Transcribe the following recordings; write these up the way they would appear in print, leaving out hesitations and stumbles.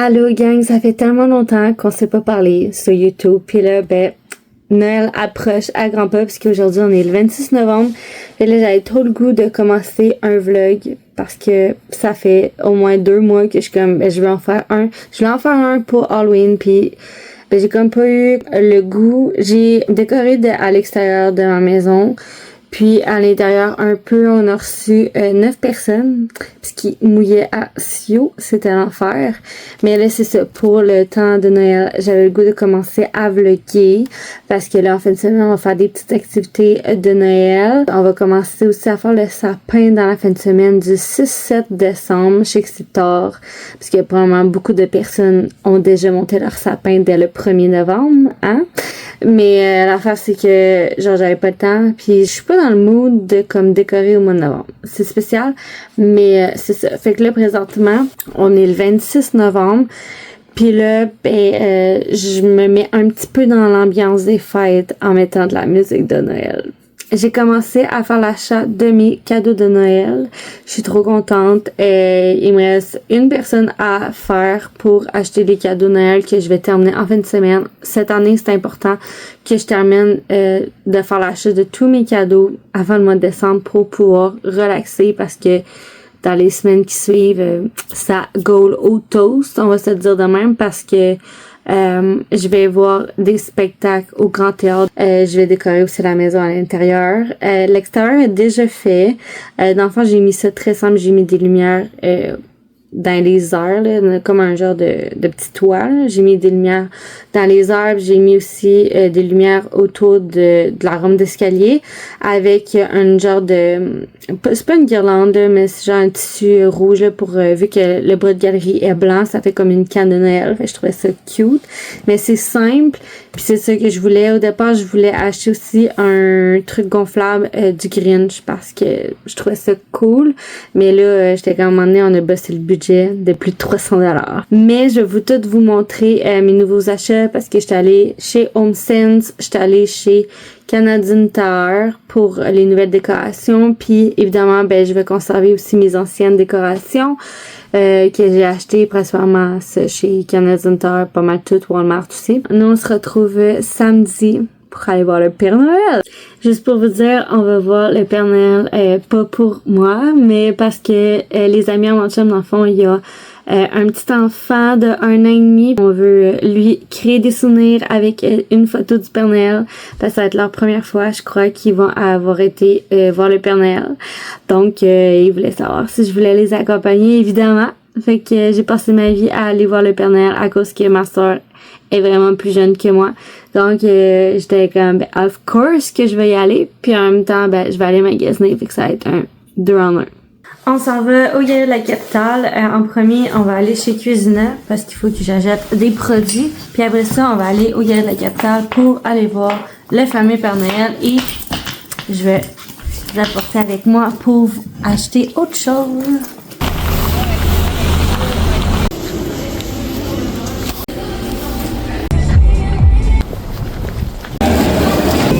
Allô gang, ça fait tellement longtemps qu'on s'est pas parlé sur YouTube. Puis là, Noël approche à grands pas parce qu'aujourd'hui on est le 26 novembre. Et là, j'avais trop le goût de commencer un vlog parce que ça fait au moins 2 mois que je suis comme, je vais en faire un. Je voulais en faire un pour Halloween, puis j'ai comme pas eu le goût. J'ai décoré à l'extérieur de ma maison. Puis à l'intérieur un peu, on a reçu 9 personnes, ce qui mouillait à Sio, c'était l'enfer. Mais là c'est ça, pour le temps de Noël, j'avais le goût de commencer à vlogger parce que là en fin de semaine, on va faire des petites activités de Noël. On va commencer aussi à faire le sapin dans la fin de semaine du 6-7 décembre. Je sais que c'est tard parce que probablement beaucoup de personnes ont déjà monté leur sapin dès le 1er novembre, hein? Mais l'affaire c'est que genre j'avais pas le temps, puis je suis pas dans le mood de comme décorer au mois de novembre. C'est spécial, mais c'est ça. Fait que là présentement, on est le 26 novembre. Puis là, je me mets un petit peu dans l'ambiance des fêtes en mettant de la musique de Noël. J'ai commencé à faire l'achat de mes cadeaux de Noël. Je suis trop contente. Il me reste une personne à faire pour acheter les cadeaux de Noël que je vais terminer en fin de semaine. Cette année, c'est important que je termine de faire l'achat de tous mes cadeaux avant le mois de décembre pour pouvoir relaxer parce que dans les semaines qui suivent, ça goal au toast, on va se dire de même, parce que je vais voir des spectacles au Grand Théâtre. Je vais décorer aussi la maison à l'intérieur. L'extérieur est déjà fait. Dans le fond, j'ai mis ça très simple. J'ai mis des lumières dans les airs, là, comme un genre de petit toit. J'ai mis des lumières dans les airs. J'ai mis aussi des lumières autour de la rampe d'escalier avec un genre de... C'est pas une guirlande, mais c'est genre un tissu rouge là, pour... vu que le bras de galerie est blanc, ça fait comme une canne de Noël. Fait que je trouvais ça cute. Mais c'est simple. Puis c'est ça que je voulais. Au départ, je voulais acheter aussi un truc gonflable du Grinch parce que je trouvais ça cool. Mais là, j'étais comme à un moment donné, on a bossé le budget de plus de 300$. Mais je vais tout vous montrer mes nouveaux achats parce que j'étais allée chez HomeSense, j'étais allée chez Canadian Tower pour les nouvelles décorations. Puis évidemment, je vais conserver aussi mes anciennes décorations que j'ai achetées principalement chez Canadian Tower, pas mal tout, Walmart aussi. Nous, on se retrouve samedi pour aller voir le Père Noël. Juste pour vous dire, on va voir le Père Noël, pas pour moi, mais parce que les amis à mon chum, dans le fond, il y a un petit enfant de 1 an et demi. On veut lui créer des souvenirs avec une photo du Père Noël. Parce que ça va être leur première fois, je crois, qu'ils vont avoir été voir le Père Noël. Donc, ils voulaient savoir si je voulais les accompagner, évidemment. Fait que j'ai passé ma vie à aller voir le Père Noël à cause que ma soeur est vraiment plus jeune que moi. Donc, j'étais comme, of course que je vais y aller. Puis en même temps, je vais aller magasiner. Fait que ça va être un 2 en 1. On s'en va au Galerie de la Capitale. En premier, on va aller chez Cuisina parce qu'il faut que j'achète des produits. Puis après ça, on va aller au Galerie de la Capitale pour aller voir le fameux Père Noël. Et je vais vous apporter avec moi pour acheter autre chose.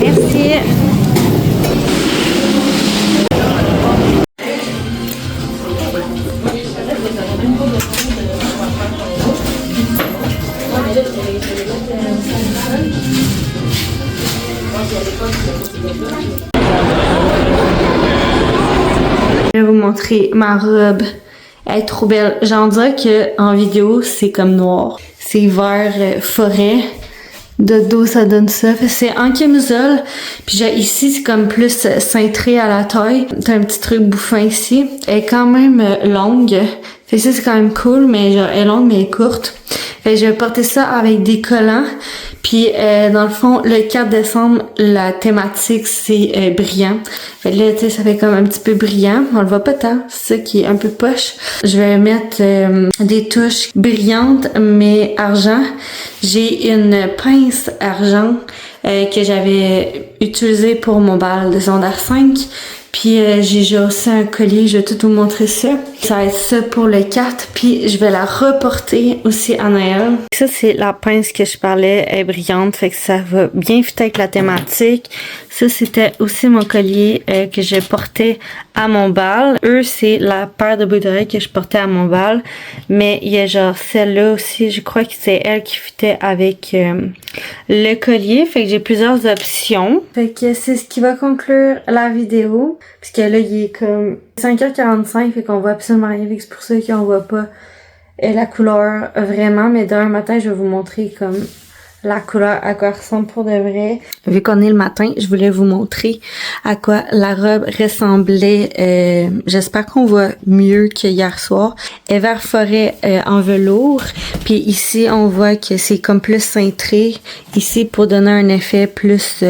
Merci. Je vais vous montrer ma robe. Elle est trop belle. J'en dirais que en vidéo, c'est comme noir. C'est vert forêt. De dos, ça donne ça. C'est en camisole. Puis genre, ici, c'est comme plus cintré à la taille. T'as un petit truc bouffant ici. Elle est quand même longue. Fait que ça, c'est quand même cool, mais genre, elle est longue, mais elle est courte. Fait que je vais porter ça avec des collants. Puis, dans le fond, le 4 décembre, la thématique, c'est brillant. Fait que là, tu sais, ça fait comme un petit peu brillant. On le voit pas tant. C'est ça qui est un peu poche. Je vais mettre des touches brillantes, mais argent. J'ai une pince argent que j'avais utilisée pour mon bal de secondaire 5. Puis j'ai déjà aussi un collier, je vais tout vous montrer ça. Ça va être ça pour le 4, puis je vais la reporter aussi à Noël. Ça, c'est la pince que je parlais, elle est brillante, fait que ça va bien fitter avec la thématique. Ça, c'était aussi mon collier que je portais à mon bal. Eux, c'est la paire de boucles d'oreilles que je portais à mon bal. Mais il y a genre celle-là aussi, je crois que c'est elle qui fitait avec le collier. Fait que j'ai plusieurs options. Fait que c'est ce qui va conclure la vidéo. Puisque là, il est comme 5h45, fait qu'on voit absolument rien. Fait que c'est pour ça qu'on voit pas la couleur vraiment. Mais demain matin, je vais vous montrer comme la couleur à quoi ressemble pour de vrai. Vu qu'on est le matin, je voulais vous montrer à quoi la robe ressemblait. J'espère qu'on voit mieux que hier soir. Elle est vert forêt en velours. Puis ici, on voit que c'est comme plus cintré. Ici, pour donner un effet plus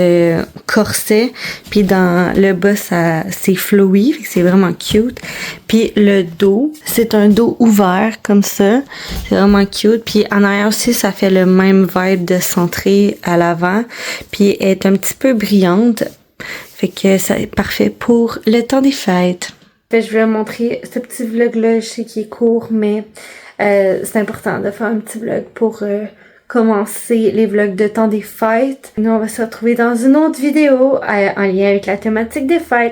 corset. Puis dans le bas, c'est flowy. C'est vraiment cute. Puis le dos, c'est un dos ouvert comme ça. C'est vraiment cute. Puis en arrière aussi, ça fait le même vibe de centré à l'avant. Puis elle est un petit peu brillante. Fait que ça est parfait pour le temps des fêtes. Fait, je vais vous montrer ce petit vlog-là. Je sais qu'il est court, mais c'est important de faire un petit vlog pour commencer les vlogs de temps des fêtes. Nous, on va se retrouver dans une autre vidéo en lien avec la thématique des fêtes.